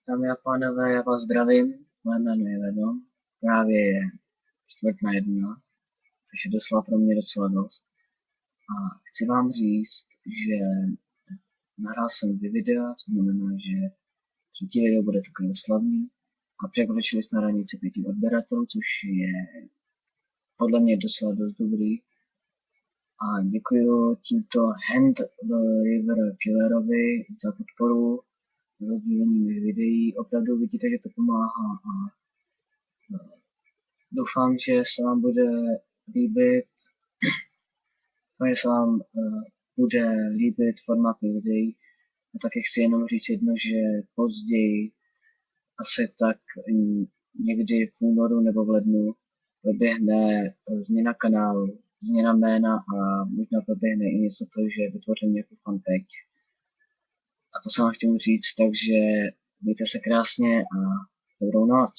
Dámy a pánové, já vás zdravím, moje jméno je Vedom, právě je 12:45, což je doslova pro mě docela dost. A chci vám říct, že nahrál jsem 2 videa, to znamená, že třetí video bude takový slavný a překročili jsme hranici 5 odběratelů, což je podle mě docela dost dobrý. A děkuji tímto Hand River Killerovi za podporu, za sdílení mých videí. Opravdu vidíte, že to pomáhá a doufám, že se vám bude líbit, formát mých videí. A taky chci jenom říct jedno, že později, asi tak někdy v únoru nebo v lednu, proběhne změna kanálu, změna jména a možná proběhne i něco to, že vytvořím nějakou fanpage. A to jsem vám chtěl říct, takže mějte se krásně a dobrou noc.